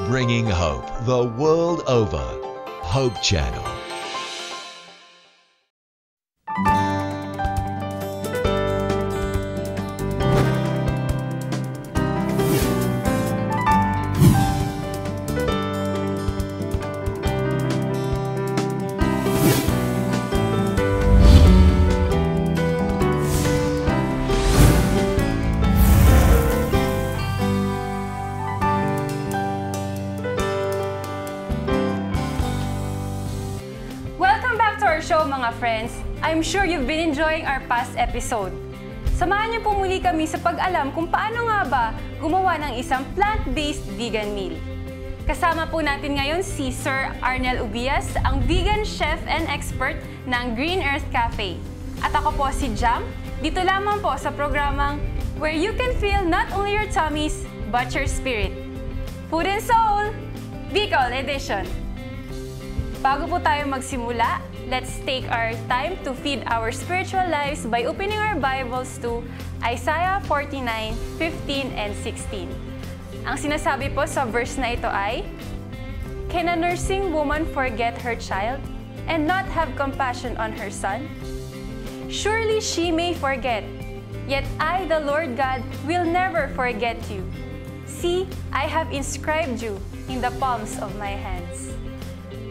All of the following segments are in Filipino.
bringing hope the world over. Hope Channel. Show mga friends, I'm sure you've been enjoying our past episode. Samahan niyo po muli kami sa pag-alam kung paano nga ba gumawa ng isang plant-based vegan meal. Kasama po natin ngayon si Sir Arnel Ubias, ang vegan chef and expert ng Green Earth Cafe. At ako po si Jam, dito lamang po sa programang where you can feel not only your tummies, but your spirit. Food and Soul, Bicol Edition. Bago po tayo magsimula, let's take our time to feed our spiritual lives by opening our Bibles to Isaiah 49:15 and 16. Ang sinasabi po sa verse na ito ay, "Can a nursing woman forget her child and not have compassion on her son? Surely she may forget, yet I, the Lord God, will never forget you. See, I have inscribed you in the palms of my hands."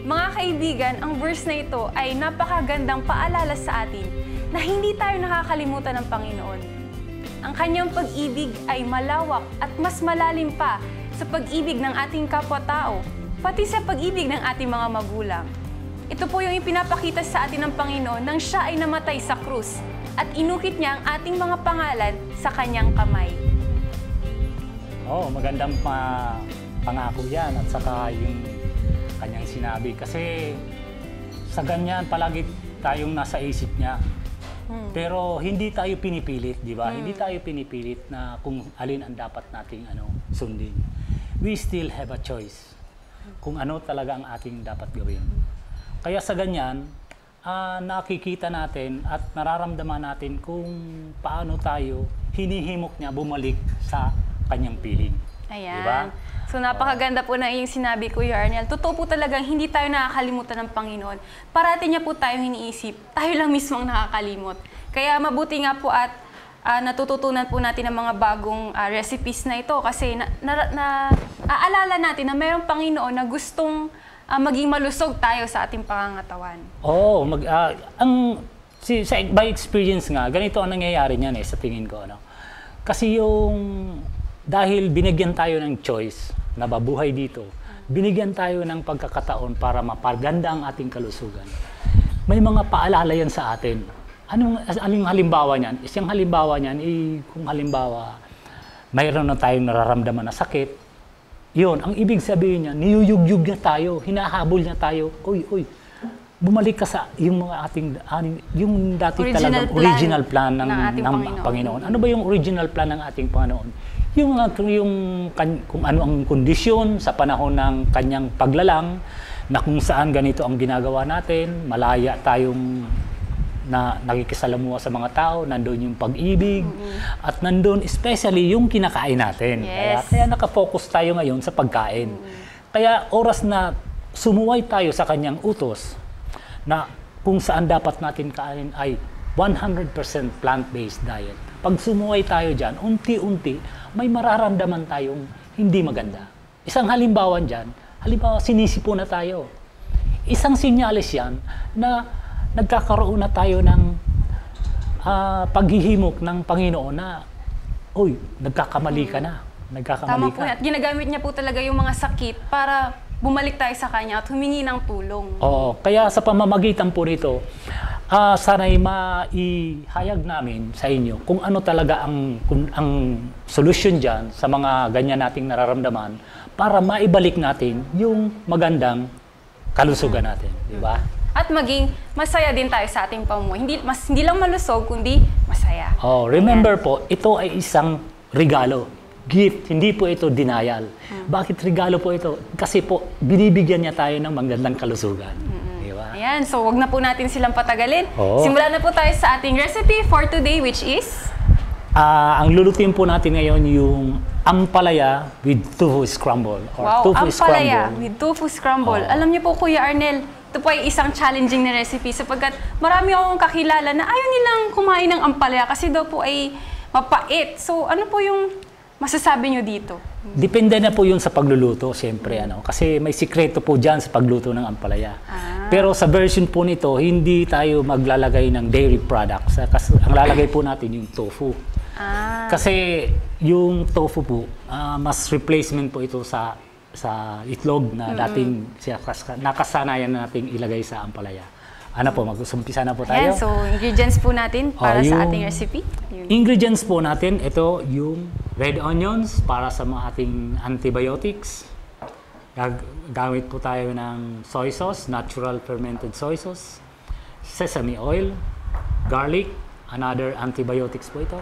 Mga kaibigan, ang verse na ito ay napakagandang paalala sa atin na hindi tayo nakakalimutan ng Panginoon. Ang kanyang pag-ibig ay malawak at mas malalim pa sa pag-ibig ng ating kapwa-tao, pati sa pag-ibig ng ating mga magulang. Ito po yung ipinapakita sa atin ng Panginoon nang siya ay namatay sa krus at inukit niya ang ating mga pangalan sa kanyang kamay. Magandang pangako yan at saka yung kanyang sinabi. Kasi sa ganyan, palagi tayong nasa isip niya. Pero hindi tayo pinipilit, di ba? Hindi tayo pinipilit na kung alin ang dapat nating sundin. We still have a choice kung ano talaga ang ating dapat gawin. Kaya sa ganyan, nakikita natin at nararamdaman natin kung paano tayo hinihimok niya bumalik sa kanyang piling. Ayan. Diba? So napakaganda po na yung sinabi, Kuya Arnel. Totoo po talagang hindi tayo nakakalimutan ng Panginoon. Parati niya po tayo iniisip. Tayo lang mismo ang nakakalimot. Kaya mabuti nga po at natututunan po natin ang mga bagong recipes na ito kasi naaalala natin na mayroong Panginoon na gustong maging malusog tayo sa ating pangangatawan. By experience nga, ganito ang nangyayari niyan sa tingin ko. Kasi dahil binigyan tayo ng choice na mabuhay dito, binigyan tayo ng pagkakataon para mapaganda ang ating kalusugan. May mga paalala yan sa atin. Anong halimbawa niyan? Isang halimbawa niyan, kung halimbawa, mayroon na tayong nararamdaman na sakit, yun, ang ibig sabihin niya, niyuyugyug na tayo, hinahabol na tayo, uy, bumalik ka sa yung mga yung dati talagang original plan ng Panginoon. Ano ba yung original plan ng ating Panginoon? Yung kung ano ang kondisyon sa panahon ng kanyang paglalang, na kung saan ganito ang ginagawa natin, malaya tayong nakikisalamuha sa mga tao, nandoon yung pag-ibig, at nandoon especially yung kinakain natin. Yes. Kaya nakafocus tayo ngayon sa pagkain. Kaya oras na sumuway tayo sa kanyang utos, na kung saan dapat natin kainin ay 100% plant-based diet. Pag sumuway tayo dyan, unti-unti, may mararamdaman tayong hindi maganda. Isang halimbawa dyan, sinisipo na tayo. Isang sinyalis yan na nagkakaroon na tayo ng paghihimok ng Panginoon na, nagkakamali ka na. Tama po yan. At ginagamit niya po talaga yung mga sakit para bumalik tayo sa kanya at humingi ng tulong. Kaya sa pamamagitan po nito, sana'y maihayag namin sa inyo kung ano talaga ang solusyon dyan sa mga ganyan nating nararamdaman para maibalik natin yung magandang kalusugan natin. Di ba? At maging masaya din tayo sa ating pamumuhay. Hindi lang malusog, kundi masaya. Remember po, ito ay isang regalo. Gift, hindi po ito denial. Bakit regalo po ito? Kasi po, binibigyan niya tayo ng magandang kalusugan. Diba? Ayan, so wag na po natin silang patagalin. Simulan na po tayo sa ating recipe for today, which is? Ang lulutuin po natin ngayon yung ampalaya with tofu scramble. Or Wow, tofu ampalaya scramble. with tofu scramble. Oo. Alam niyo po, Kuya Arnel, ito po ay isang challenging na recipe sapagkat marami akong kakilala na ayaw nilang kumain ng ampalaya kasi daw po ay mapait. So, ano po yung masasabi niyo dito? Depende na po yun sa pagluluto, siyempre. Kasi may sikreto po dyan sa pagluto ng ampalaya. Pero sa version po nito, hindi tayo maglalagay ng dairy products. Kasi ang lalagay po natin yung tofu. Kasi yung tofu po, mas replacement po ito sa itlog na dating nakasanayan nating ilagay sa ampalaya. Ano po, mag-umpisa na po tayo. Ayan, so ingredients po natin para sa yung ating recipe. Ingredients po natin, ito yung red onions para sa mga ating antibiotics. Gamit po tayo ng soy sauce, natural fermented soy sauce, sesame oil, garlic, another antibiotics po ito.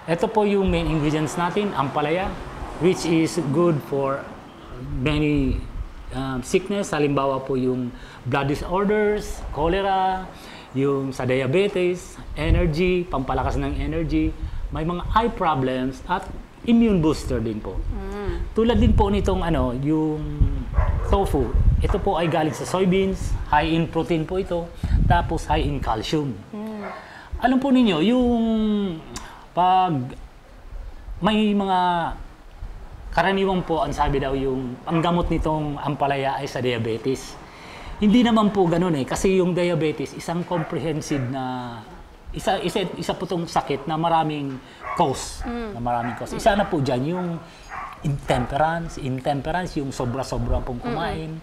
Ito po yung main ingredients natin, ampalaya, which is good for many sickness. Halimbawa po yung blood disorders, cholera, yung sa diabetes, energy, pampalakas ng energy, may mga eye problems at immune booster din po. Tulad din po nitong yung tofu. Ito po ay galing sa soybeans, high in protein po ito, tapos high in calcium. Alam po ninyo, yung pag may mga karaniwang po, ang sabi daw yung ang gamot nitong ampalaya ay sa diabetes. Hindi naman po ganun kasi yung diabetes isang comprehensive na isa po tong sakit na maraming cause. Isa na po diyan yung intemperance yung sobra-sobra pong kumain.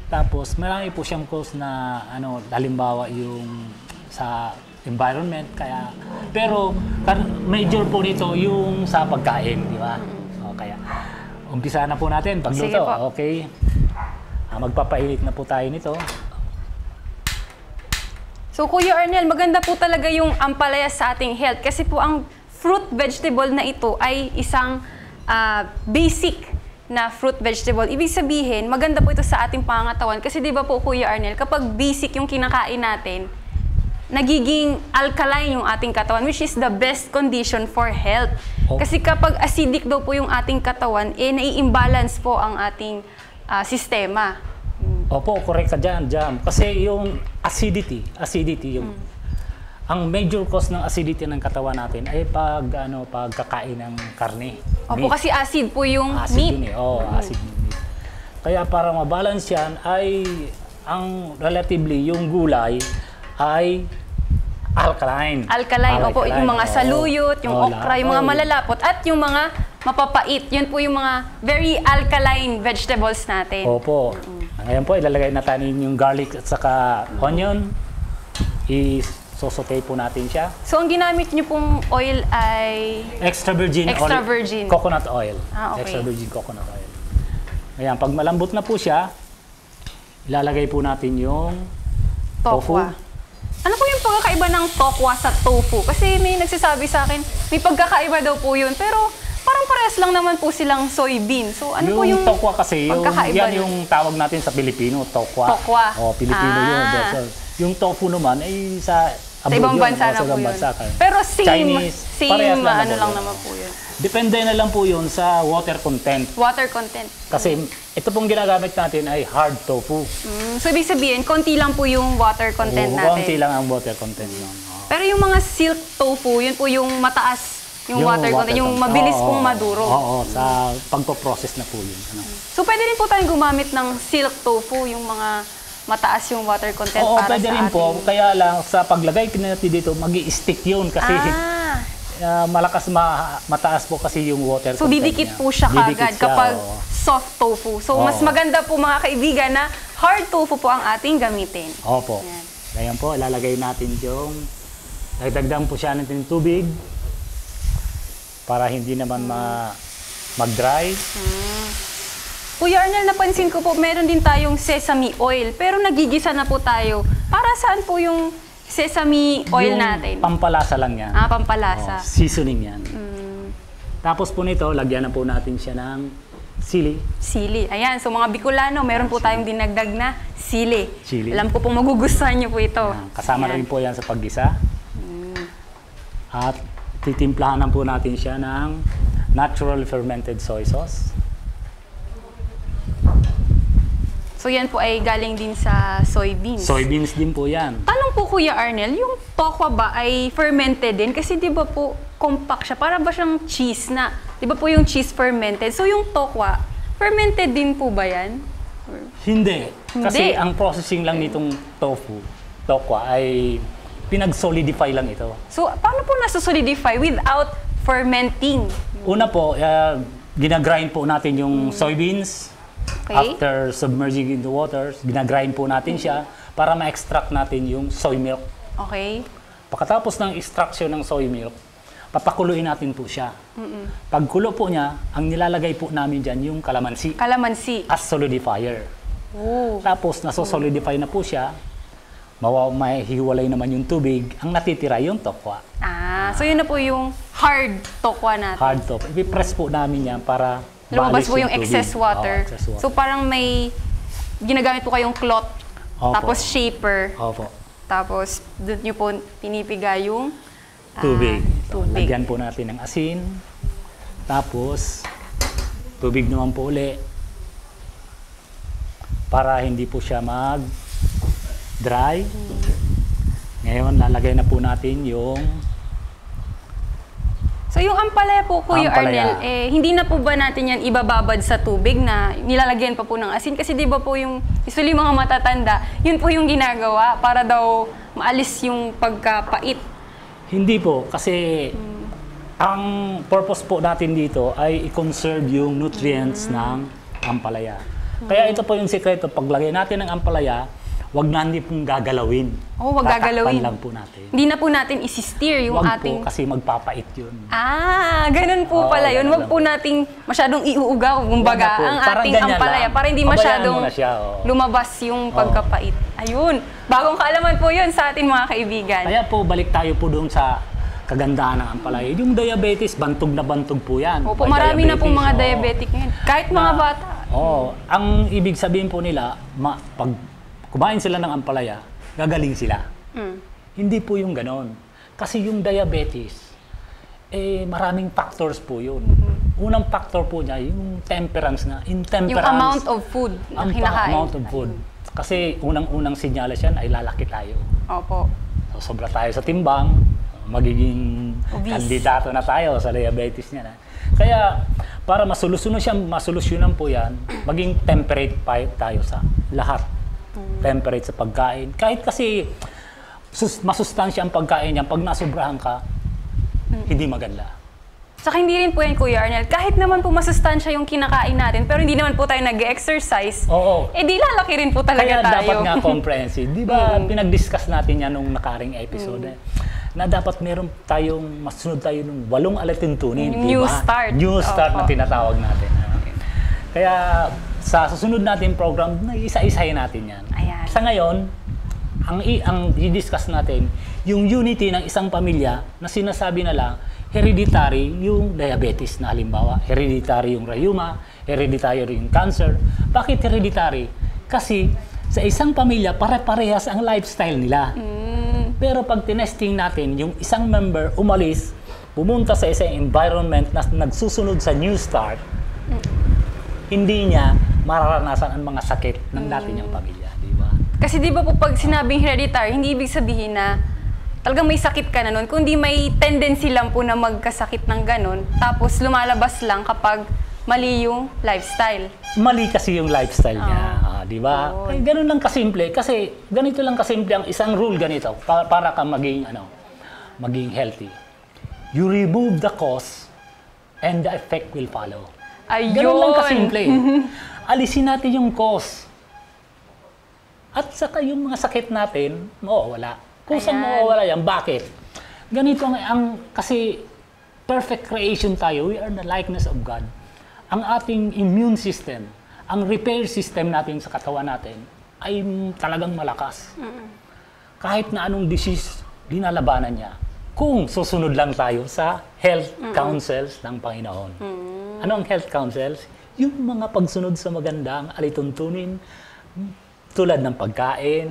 Tapos marami po siyang cause na halimbawa yung sa environment pero major po nito yung sa pagkain, di ba? Kaya umpisa na po natin pagluto. Okay. Magpapainit na po tayo nito. So, Kuya Arnel, maganda po talaga yung ampalaya sa ating health kasi po ang fruit vegetable na ito ay isang basic na fruit vegetable. Ibig sabihin, maganda po ito sa ating pangangatawan kasi di ba po, Kuya Arnel, kapag basic yung kinakain natin, nagiging alkaline yung ating katawan, which is the best condition for health. Kasi kapag acidic daw po yung ating katawan, nai-imbalance po ang ating sistema. Opo, correct ka dyan. Kasi yung acidity yung ang major cause ng acidity ng katawan natin ay pagkakain ng karne. Opo, kasi acid po yung acid meat. Acid yung meat. Kaya para mabalance yan ay relatively yung gulay ay alkaline. Opo, yung mga saluyot, yung okra, yung mga malalapot, at yung mga mapapait. Yun po yung mga very alkaline vegetables natin. Opo. Ngayon po, ilalagay natin yung garlic at saka onion. I-saute po natin siya. So, ang ginamit niyo pong oil ay Extra virgin coconut oil. Okay. Extra virgin coconut oil. Ngayon, pag malambot na po siya, ilalagay po natin yung tofu. Ano po yung pagkakaiba ng tokwa sa tofu? Kasi may nagsasabi sa akin, may pagkakaiba daw po yun. Pero parang parehas lang naman po silang soybean. So ano po yung tokwa kasi, yan nun? yung tawag natin sa Pilipino, tokwa. Pilipino yun. Yung tofu naman ay sa ibang bansa na po yun. Pero Chinese, same lang naman po yun. Depende na lang po yun sa water content. Water content. Kasi ito pong ginagamit natin ay hard tofu. So ibig sabihin, konti lang po yung water content natin. Konti lang ang water content nun. Pero yung mga silk tofu, yun po yung mataas yung water content, yung mabilis pong maduro. Sa pagpo-process na po yun. So pwede rin po tayong gumamit ng silk tofu, yung mga mataas yung water content para pwede sa rin ating... po. Kaya lang sa paglagay natin dito, mag-i-stick yun kasi mataas po kasi yung water so, content didikit niya. po siya kagad kapag soft tofu. So, mas maganda po mga kaibigan na hard tofu po ang ating gamitin. Opo. Ngayon po, ilalagay natin yung dagdagan po siya natin tubig para hindi naman mag-dry. Kuya Arnel, napansin ko po, meron din tayong sesame oil. Pero nagigisa na po tayo. Para saan po yung sesame oil natin? Pampalasa lang yan. Pampalasa. Seasoning yan. Tapos po nito, lagyan na po natin siya ng sili. Sili. Ayan, so mga Bicolano, meron po tayong dinagdag na sili. Alam ko pong magugustuhan niyo po ito. Kasama rin po yan sa paggisa. At titimplahan po natin siya ng natural fermented soy sauce. So yan po ay galing din sa soybeans. Soybeans din po yan. Tanong po Kuya Arnel, yung tokwa ba ay fermented din? Kasi di ba po compact siya, para ba siyang cheese na, di ba po yung cheese fermented? So yung tokwa, fermented din po ba yan? Hindi. Hindi. Kasi ang processing lang nitong tokwa ay pinag-solidify lang ito. So paano po nasa-solidify without fermenting? Una po, ginagrind po natin yung soybeans. Okay. After submerging in the waters, ginagrind po natin siya para ma-extract natin yung soy milk. Okay. Pagkatapos ng extraction ng soy milk, papakuluin natin po siya. Pagkulo po niya, ang nilalagay po namin dyan yung kalamansi Kalamansi. as solidifier. Oh. Tapos naso-solidify na po siya, mahihiwalay naman yung tubig, ang natitira yung tokwa. So yun na po yung hard tokwa natin. Hard tokwa. Ipipress po namin yan para Lumabas maalis po yung tubig. excess water. Oo, excess water. So parang may ginagamit po kayong cloth, Opo. tapos shaper, Opo. tapos doon nyo po pinipiga yung Tubig. tubig. Lagyan po natin ng asin. Tapos, tubig naman po uli. Para hindi po siya mag-dry. Ngayon, lalagay na po natin yung So yung ampalaya po, Kuya Ampalaya. Arnel, hindi na po ba natin yan ibababad sa tubig na nilalagyan pa po ng asin? Kasi di ba po yung, usually mga matatanda, yun po yung ginagawa para daw maalis yung pagkapait. Hindi po, kasi ang purpose po natin dito ay i-conserve yung nutrients ng ampalaya. Kaya ito po yung sekreto, paglagay natin ng ampalaya, wag na hindi pong gagalawin. Oh, wag gagalawin. Tatakpan lang po natin. Hindi na po natin isi-steer yung Wag ating... po, kasi magpapait yun. Ganun po Oo, pala yun. ganun Wag lang po nating masyadong iuugaw, kumbaga, Wag na po. ang Parang ating ganyan ampalaya lang. para hindi Pabayaan masyadong mo na siya, oo. lumabas yung pagkapait. Ayun. Bagong kaalaman po yun sa ating mga kaibigan. Kaya po, balik tayo po doon sa kagandahan ng ampalaya. Yung diabetes, bantog na bantog po yan. Opo, May marami na pong mga oo. diabetic ngayon. Kahit mga bata. Oo. Ang ibig sabihin po nila, pag kumain sila ng ampalaya, gagaling sila. Hindi po yung ganon. Kasi yung diabetes, maraming factors po yun. Unang factor po niya, yung temperance nga. Intemperance. Yung amount of food na ang kinakain. amount of food. Kasi unang-unang sinyalas yan ay lalaki tayo. Opo. So, sobra tayo sa timbang, magiging Obese. kandidato na tayo sa diabetes niya. Kaya, para masolusyonan po yan, maging temperate pa tayo sa lahat. Temperate sa pagkain. Kahit kasi masustansya ang pagkain niya, pag nasubrahan ka, hindi maganda. Saka hindi rin po yan, Kuya Arnel. Kahit naman po masustansya yung kinakain natin, pero hindi naman po tayo nag-exercise, Oo. di lalaki rin po talaga Kaya tayo. dapat nga comprehensive. Di ba, pinag-discuss natin yan nung nakaring episode. Na dapat meron tayong, masunod tayo ng 8 alatuntunin. New di ba? start. New start na Opo. tinatawag natin. Kaya sa susunod natin program, isa-isahin natin yan. Ayan. Sa ngayon, ang i-discuss natin, yung unity ng isang pamilya na sinasabi na lang, hereditary yung diabetes na halimbawa, hereditary yung rheuma, hereditary yung cancer. Bakit hereditary? Kasi sa isang pamilya, pare-parehas ang lifestyle nila. Pero pag tinesting natin, yung isang member umalis, pumunta sa isang environment na nagsusunod sa New Start, hindi niya mararanasan ang mga sakit ng dati niyang pamilya, di ba? Kasi di ba po pag sinabing hereditary, hindi ibig sabihin na talagang may sakit ka na nun, kundi may tendency lang po na magkasakit ng ganun, tapos lumalabas lang kapag mali yung lifestyle. Mali kasi yung lifestyle niya, di ba? Oo. Kaya ganun lang kasimple, kasi ganito lang kasimple ang isang rule ganito, para ka maging, maging healthy. You remove the cause and the effect will follow. Ayun! Ganun lang kasimple. Alisin natin yung cause. At saka yung mga sakit natin, mawawala. Kung saan Ayan. mawawala yan, bakit? Ganito kasi perfect creation tayo, we are the likeness of God. Ang ating immune system, ang repair system natin sa katawan natin, ay talagang malakas. Kahit na anong disease, dinalabanan niya. Kung susunod lang tayo sa health counsels ng Panginoon. Ano ang health counsels? Yung mga pagsunod sa magandang alituntunin, tulad ng pagkain,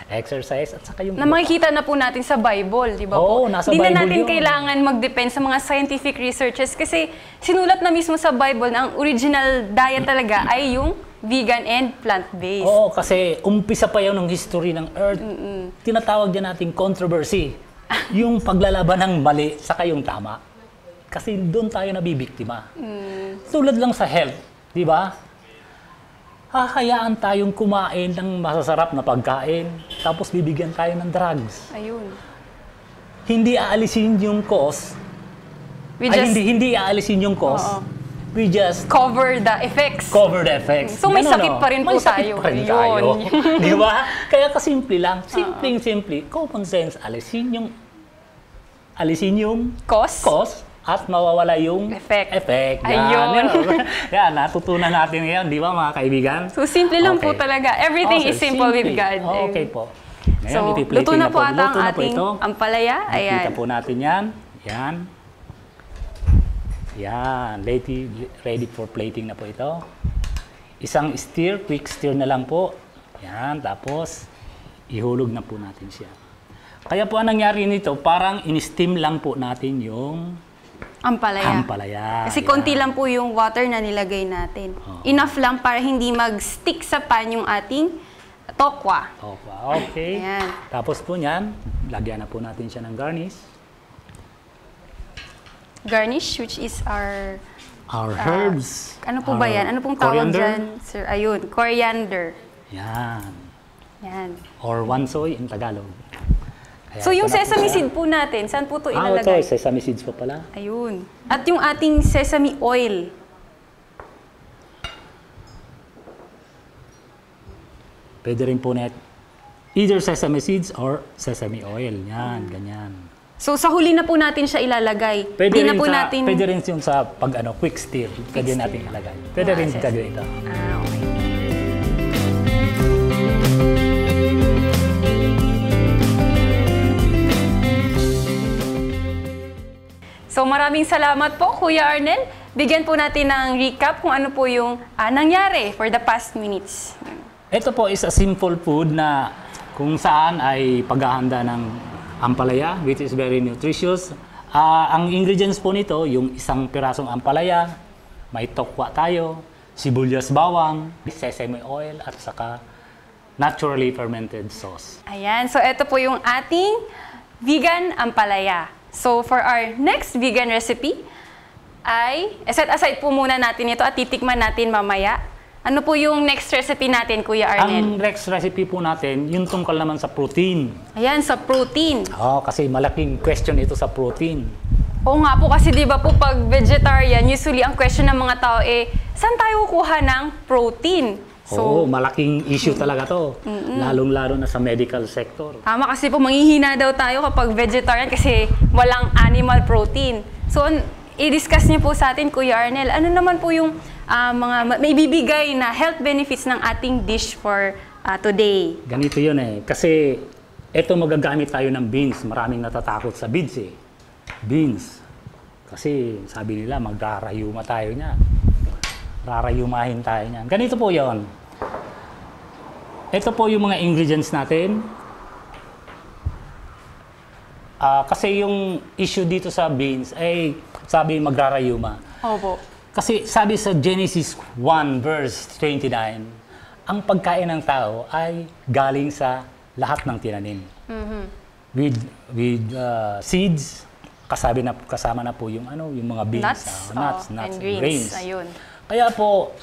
exercise, at saka yung... Na makikita na po natin sa Bible, di ba po? Oo, nasa Hindi na Bible natin yun. kailangan mag-depend sa mga scientific researches kasi sinulat na mismo sa Bible na ang original diet talaga ay yung vegan and plant-based. Oo, kasi umpisa pa yun ng history ng Earth. Tinatawag din natin controversy. Yung paglalaban ng mali saka yung tama. Kasi doon tayo nabibiktima. Tulad lang sa health, di ba? Hahayaan tayong kumain ng masasarap na pagkain, tapos bibigyan tayo ng drugs. Ayun. Hindi aalisin yung cause. Hindi aalisin yung cause. Oo. We just Cover the effects. cover the effects. So, may Ganun, sakit no? pa rin po May sakit tayo. pa rin Yun. tayo. Di ba? Kaya kasimple lang. Simple. Common sense. Alisin yung cause at mawawala yung Effect. Yan. Ayun. Yan, natutunan natin ngayon. Di ba, mga kaibigan? So, simple lang po Okay. talaga. Everything is simple with God. Okay po. Ngayon, So, ipi-plating luto na po ata ang Luto na po ating ito. ampalaya. Nakita Ayan. po natin yan. Yan. Yan. Ready for plating na po ito. Isang quick stir na lang po. Yan. Tapos, ihulog na po natin siya. Kaya po ang nangyari nito, parang in-steam lang po natin yung ampalaya. Kasi Yan. konti lang po yung water na nilagay natin. Enough lang para hindi mag-stick sa pan yung ating tokwa. Okay. Ayan. Tapos po niyan, lagyan na po natin siya ng garnish. Garnish, which is our... Our herbs. Ano po ba yan? Ano pong tawag Coriander. dyan, sir? Ayun, coriander. Yan. Yan. Or wansoy in Tagalog. Kaya So, yung ito na po sesame siya. seed po natin, saan po ito Ito, ilalagay? sesame seeds po pala. Ayun. At yung ating sesame oil. Pwede rin po net either sesame seeds or sesame oil. Yan, ganyan. So, sa huli na po natin siya ilalagay. Di na po natin... Pwede rin yung sa pag quick stir. Pwede stir. natin ilagay. Pwede rin sesame. gagawin ito. Okay. So maraming salamat po, Kuya Arnel. Bigyan po natin ng recap kung ano po yung nangyari for the past minutes. Ito po is a simple food na kung saan ay paghahanda ng ampalaya, which is very nutritious. Ang ingredients po nito, yung isang pirasong ampalaya, may tokwa tayo, sibuyas bawang, sesame oil, at saka naturally fermented sauce. Ayan, so ito po yung ating vegan ampalaya. So for our next vegan recipe, ay set aside po muna natin ito at titikman natin mamaya. Ano po yung next recipe natin, Kuya Arnel? Ang next recipe po natin, yung tungkol naman sa protein. Ayan, sa protein. Kasi malaking question ito sa protein. Oo nga po, kasi di ba po pag vegetarian, usually ang question ng mga tao saan tayo kukuha ng protein? Malaking issue talaga to. Lalong-lalo na sa medical sector. Tama, kasi po manghihina daw tayo kapag vegetarian kasi walang animal protein. So, i-discuss niyo po sa atin, Kuya Arnel, ano naman po yung mga may bibigay na health benefits ng ating dish for today? Ganito yun Kasi ito magagamit tayo ng beans. Maraming natatakot sa beans Beans. Kasi sabi nila magrarayuma tayo niyan. Rarayumahin tayo niyan. Ganito po yon. Ito po yung mga ingredients natin. Kasi yung issue dito sa beans ay sabi magrarayuma. Opo. Kasi sabi sa Genesis 1 verse 29, ang pagkain ng tao ay galing sa lahat ng tinanim. With seeds, kasama na po yung yung mga beans, Nuts and grains. Ayun. Kaya po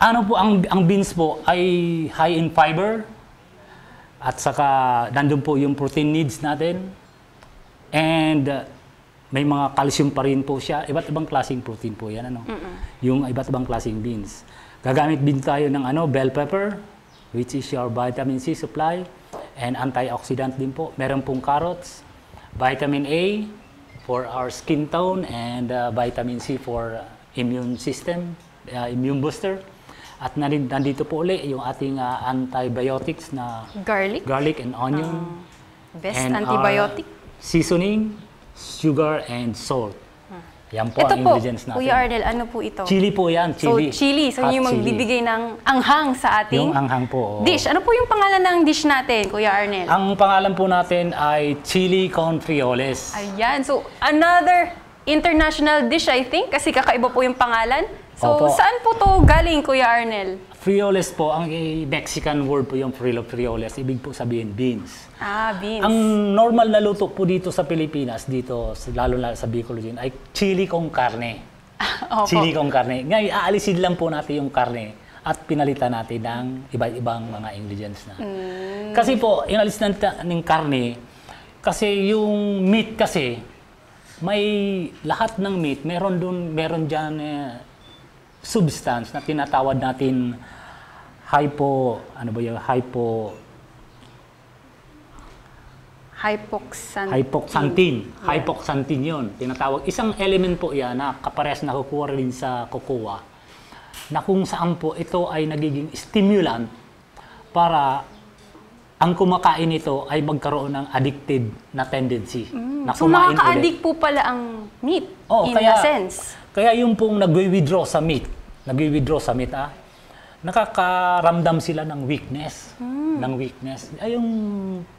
ang beans po ay high in fiber at saka nandun po yung protein needs natin. And may mga calcium pa rin po siya. Iba't ibang klaseng protein po yan. Yung iba't ibang klaseng beans. Gagamit din tayo ng bell pepper, which is your vitamin C supply, and antioxidant din po. Meron pong carrots, vitamin A for our skin tone, and vitamin C for immune system, immune booster. At nandito po ulit yung ating antibiotics na garlic and onion. Best and antibiotic. Seasoning, sugar, and salt. Yan po Ito ang po, ingredients natin. Kuya Arnel, ano po ito? Chili po yan, chili. So, chili. So, Hot yung chili. magbibigay ng anghang sa ating Yung anghang po. oo. dish. Ano po yung pangalan ng dish natin, Kuya Arnel? Ang pangalan po natin ay chili con frijoles. Ayan. So, another international dish, I think, kasi kakaiba po yung pangalan. So, Opo. saan po to galing, Kuya Arnel? Frijoles po, ang Mexican word po yung frijoles. Ibig po sabihin beans. Ah, beans. Ang normal na luto po dito sa Pilipinas, dito, lalo na sa Bicol din, ay chili con carne. Opo. Chili con carne. Ngayon, aalisin lang po natin yung karne at pinalitan natin ng iba-ibang mga ingredients na. Kasi po, inalis ng karne, kasi yung meat kasi, may lahat ng meat, meron dyan substance na tinatawag natin hypoxanthine. Hypoxanthine yun. Tinatawag. Isang element po yan na kaparehas na kukuha rin sa cocoa na kung saan po ito ay nagiging stimulant para ang kumakain nito ay magkaroon ng addictive na tendency. Na So, kumain nakaka-addict po pala ang meat, in a sense. Kaya yung pong nag-withdraw sa meat, nakakaramdam sila ng weakness. Ay, yung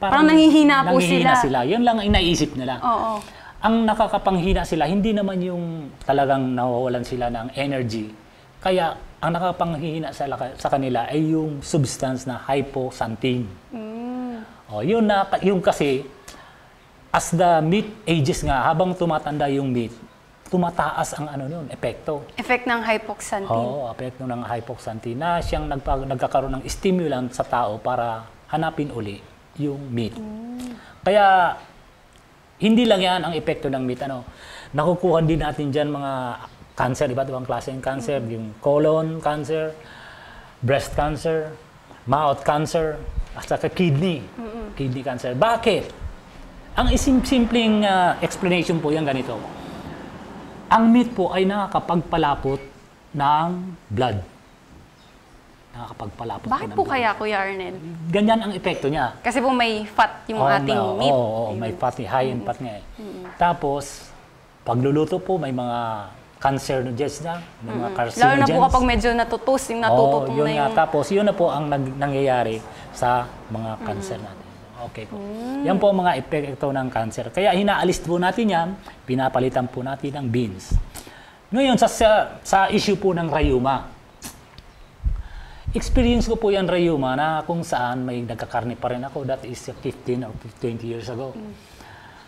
Parang nanghihina po sila. Yun lang ang inaisip nila. Oo. Ang nakakapanghina sila, hindi naman yung talagang nawawalan sila ng energy. Kaya, ang nakapanghina sa kanila ay yung substance na hypoxanthine. Yun kasi, as the meat ages nga, habang tumatanda yung meat, tumataas ang epekto. Effect ng hypoxanthine. Oo, epekto ng hypoxanthine na siyang nagkakaroon ng stimulant sa tao para hanapin uli yung meat. Kaya, hindi lang yan ang epekto ng meat. Nakukuha din natin dyan mga cancer, iba't ibang klase ng cancer, yung colon cancer, breast cancer, mouth cancer, at saka kidney cancer. Bakit? Ang simpleng explanation po yan ganito. Ang meat po ay nakakapagpalapot ng blood. Bakit po kaya, Kuya Arnel? Ganyan ang epekto niya. Kasi po may fat yung ating meat. Oo, may fat, high in fat nga eh. Tapos, pagluluto po, may mga carcinogens na, may mga carcinogens. Lalo na po kapag medyo natutus, yung natututong yun na nga. yung... Tapos, yun na po ang nangyayari sa mga cancer natin. Okay po. Yan po ang mga epekto ng cancer. Kaya hinaalis po natin yan, pinapalitan po natin ng beans. Ngayon, sa issue po ng rayuma. Experience ko po yan rayuma na kung saan may nagkakarne pa rin ako. That is 15 or 20 years ago.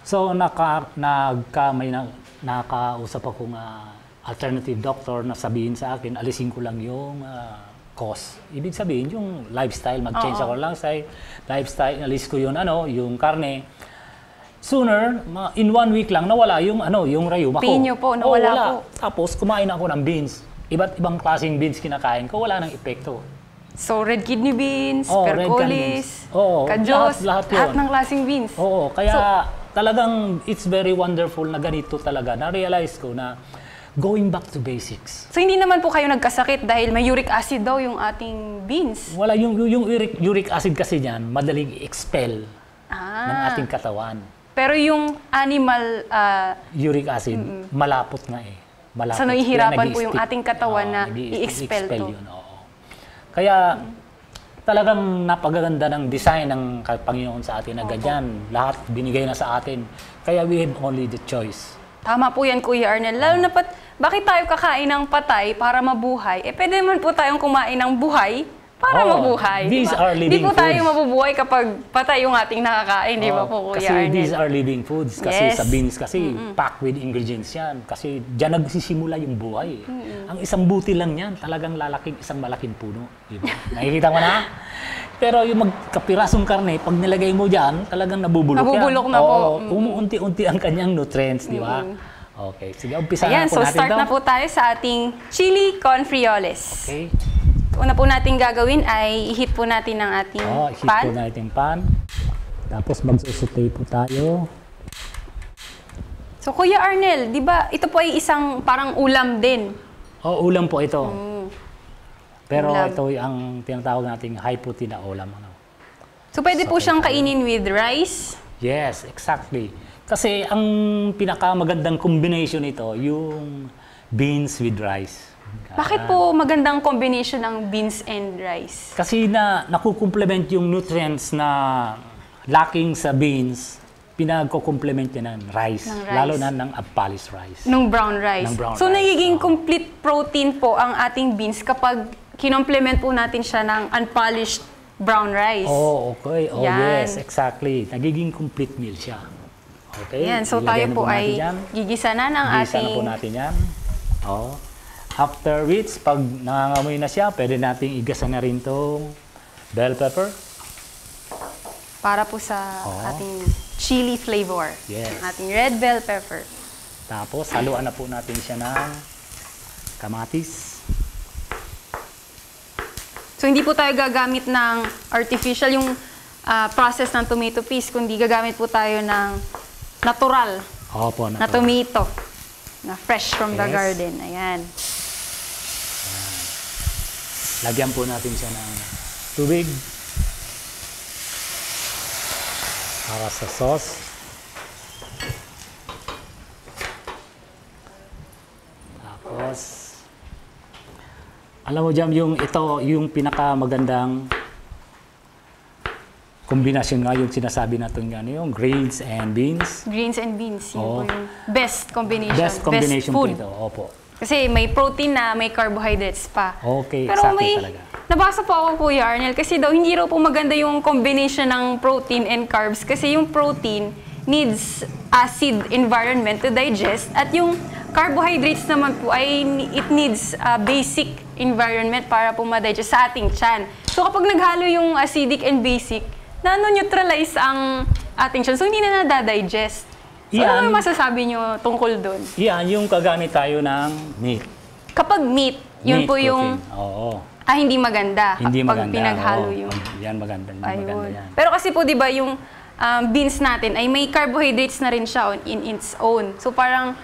So, may nakausap akong alternative doctor na sabihin sa akin, alisin ko lang yung cause. Ibig sabihin, yung lifestyle, mag-change ako ng lifestyle, inalis ko yun, yung karne. Sooner, in 1 week lang, nawala yung rayuma ko. Pinyo po, nawala po. Tapos, kumain ako ng beans. Iba't ibang klaseng beans kinakain ko, wala nang epekto. So, red kidney beans, red percolis, kidney beans. kajos, lahat yun. lahat ng klaseng beans. Oo, kaya talagang it's very wonderful na ganito talaga. Na-realize ko na going back to basics. So, hindi naman po kayo nagkasakit dahil may uric acid daw yung ating beans? Wala, yung uric acid kasi niyan, madaling expel ng ating katawan. Pero yung animal... uric acid, malapot nga eh. Malapot. So, nahihirapan Kaya po yung ating katawan na i-expel to. Yun, oo. Kaya talagang napagaganda ng design ng Panginoon sa atin na ganyan. Lahat binigay na sa atin. Kaya we have only the choice. Tama po yan, Kuya Arnel. Lalo na bakit tayo kakain ng patay para mabuhay? Pwede naman po tayong kumain ng buhay para mabuhay. These are living Hindi po tayo foods. mabubuhay kapag patay yung ating nakakain, di ba po, Kuya kasi Arnel? these are living foods. Kasi Yes. sa beans, kasi packed with ingredients yan. Kasi dyan nagsisimula yung buhay. Ang isang buti lang yan, talagang lalaking isang malaking puno. Diba? Nakikita mo na? Pero yung magkapirasong karne, pag nilagay mo dyan, talagang nabubulok yan. Nabubulok na po. Umuunti-unti ang kanyang nutrients, di ba? Okay, sige, umpisa na Ayan, po so natin start to. na po tayo sa ating chili con frijoles. Okay. Una po natin gagawin ay i-heat po natin ang ating Heat pan. po natin yung pan. Tapos magsusaute po tayo. So Kuya Arnel, di ba ito po ay isang parang ulam din? Ulam po ito. Pero Ulam. ito ang tinatawag nating high protein na ulam. So pwede po siyang kainin with rice? Yes, exactly. Kasi ang pinakamagandang combination nito, yung beans with rice. Bakit po magandang combination ng beans and rice? Kasi nakukumplement yung nutrients na lacking sa beans, pinagko-complement yan ng rice, Ng rice. lalo na ng Apalis rice. Nung brown rice. Ng brown So, rice, nagiging oo. complete protein po ang ating beans kapag kinomplement po natin siya ng unpolished brown rice. Oh, okay. Oh, Yan. yes, exactly. Nagiging complete meal siya. Okay? Ayan, so Ilagay tayo na po natin ay yan. gigisa na ng Gisa ating... na po natin yan. Oh. After which, pag nangangamoy na siya, pwede nating igasa na rin tong bell pepper. Para po sa ating chili flavor. Yes. Ang ating red bell pepper. Tapos, haluan na po natin siya ng kamatis. So, hindi po tayo gagamit ng artificial yung process ng tomato paste, kundi gagamit po tayo ng natural Opo, na tomato na fresh from the Yes. garden. Ayan. Lagyan po natin siya ng tubig para sa sauce. Tapos, alam mo Jam, yung pinakamagandang kombinasyon nga yung sinasabi natin nga, yung greens and beans. Greens and beans. Yun Oo. po yung best combination. Best combination po food. ito. Opo. Kasi may protein na, may carbohydrates pa. Okay, Pero exactly may, talaga. nabasa po ako, Kuya Arnel, kasi daw hindi raw po maganda yung combination ng protein and carbs kasi yung protein needs acid environment to digest at yung carbohydrates naman po ay it needs basic environment para po ma-digest sa ating tiyan. So kapag naghalo yung acidic and basic, nano-neutralize ang ating tiyan. So hindi na nadadigest. So ano yung masasabi nyo tungkol doon? Yan, yung kagamit tayo ng meat. Kapag meat, yun Meat po yung protein. Oo. hindi maganda. Hindi kapag maganda. pinaghalo Oo. yung... Yan maganda. Hindi maganda Ayun. yan. Pero kasi po, di ba, yung beans natin ay may carbohydrates na rin siya in its own. So parang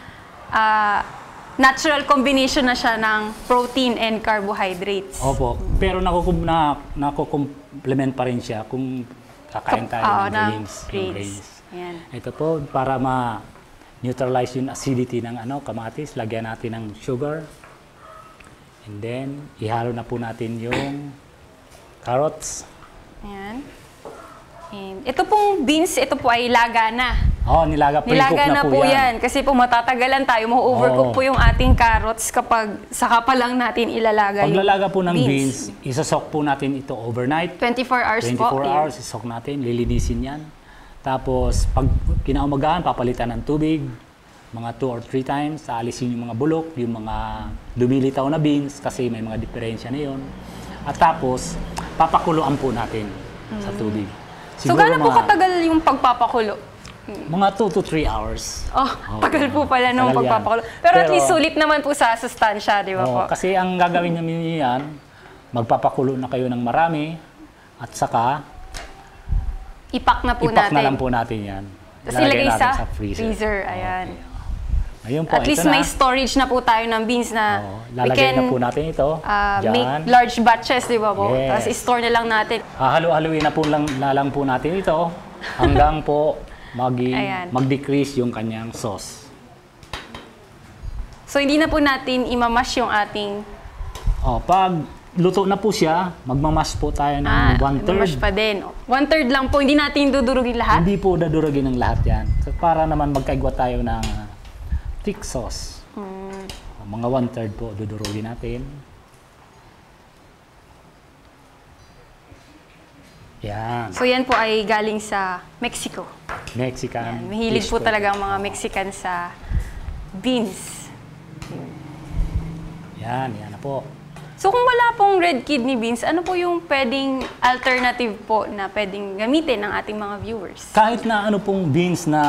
natural combination na siya ng protein and carbohydrates. Opo. Pero nakukumplement pa rin siya kung kakain tayo ng grains. Yung grains. Ayan. Ito po, para ma-neutralize yung acidity ng kamatis, lagyan natin ng sugar. And then, ihalo na po natin yung carrots. Ayan. And ito pong beans, ito po ay laga na. Nilaga, pre-cook Nilaga na po yan. Kasi po matatagalan tayo, ma-overcook Oo. po yung ating carrots kapag saka pa lang natin ilalaga yung Paglalaga po ng beans, isasok po natin ito overnight. 24 hours 24 po. hours, isok natin, lilinisin yan. Tapos, pag kinaumagahan, papalitan ng tubig, mga 2 or 3 times, aalisin yung mga bulok, yung mga lumilitaw na beans, kasi may mga diferensya na yun. At tapos, papakuluan po natin sa tubig. So, gaano po katagal yung pagpapakulo? Mga 2 to 3 hours. Tagal po pala nung Tagal yan. pagpapakulo. Pero at least sulit naman po sa sustansya, di ba po? Kasi ang gagawin namin yan, magpapakulo na kayo ng marami, at saka, Ipak na po ipak natin. na lang po natin yan. Tapos Lalagay ilagay natin sa freezer. Ayan. Okay. Ayun po, At ito least na. may storage na po tayo ng beans na we Lalagay can na po natin ito. make large batches, di ba po? Yes. Tapos i-store na lang natin. Halu-haluin na po lang po natin ito hanggang po Ayan. mag-decrease yung kanyang sauce. So, hindi na po natin imamash yung ating... Pag luto na po siya, magmamash po tayo ng 1/3. Imamash pa din. 1/3 lang po. Hindi natin dudurugin lahat. Hindi po dadurugin ng lahat yan. So, para naman magkaigwa tayo ng thick sauce. Mga 1/3 po dudurugin natin. Yan. So, yan po ay galing sa Mexico. Mexican. Yan. Mahilig dish po talaga ang mga Mexican sa beans. Yan na po. So, kung wala pong red kidney beans, ano po yung pwedeng alternative po na pwedeng gamitin ng ating mga viewers? Kahit na ano pong beans na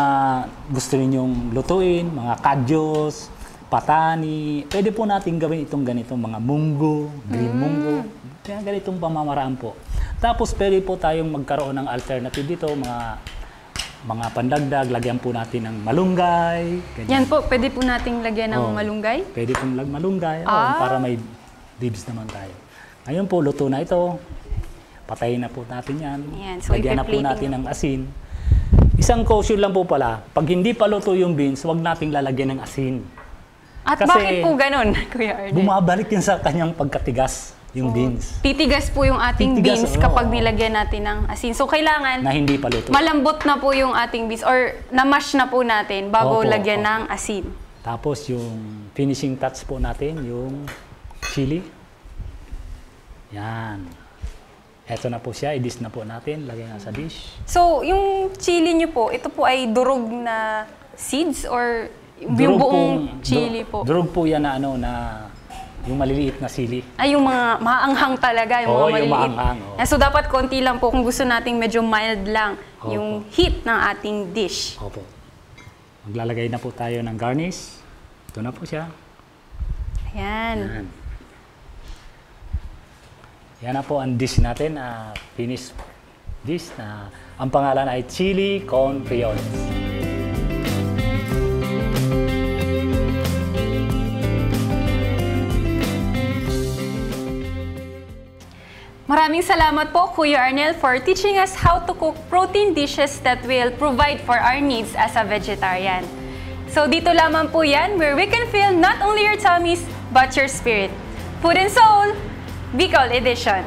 gusto ninyong lutuin, mga kadyos, patani, pwede po natin gawin itong ganitong mga munggo, green munggo. Kaya ganitong pamamaraan po. Tapos pwede po tayong magkaroon ng alternative dito, mga pandagdag, lagyan po natin ng malunggay. Ganyan. Yan po, pwede po nating lagyan ng malunggay. Pwede pong malunggay, para may bibs naman tayo. Ngayon po, luto na ito. Patayin na po natin yan. Ayan, so lagyan na po ipe-plating natin ng asin. Isang caution lang po pala, pag hindi pa luto yung beans, huwag nating lalagyan ng asin. At Kasi bakit po ganun, Kuya Arnel? Bumabalik yan sa kanyang pagkatigas, yung beans. Titigas po yung ating Titigas, beans oo. kapag nilagyan natin ng asin. So, kailangan Na hindi pa luto. malambot na po yung ating beans or na-mash na po natin bago Opo, lagyan opo. ng asin. Tapos yung finishing touch po natin, yung chili. Yan. Eto na po siya, i-dish na po natin, lagay na sa dish. So, yung chili nyo po, ito po ay durog na seeds or yung buong chili po? Durog po yan na yung maliliit na sili. Ay, yung mga maanghang talaga, yung Oo, mga yung maliliit. maanghang, oo. So, dapat konti lang po kung gusto nating medyo mild lang Opo. yung heat ng ating dish. Opo. Maglalagay na po tayo ng garnish. Ito na po siya. Ayan. Yan. Yan na po ang dish natin, finished dish na ang pangalan ay chili con frijoles. Maraming salamat po, Kuya Arnel, for teaching us how to cook protein dishes that will provide for our needs as a vegetarian. So dito lamang po yan, where we can fill not only your tummies, but your spirit. Food and Soul, Bicol Edition.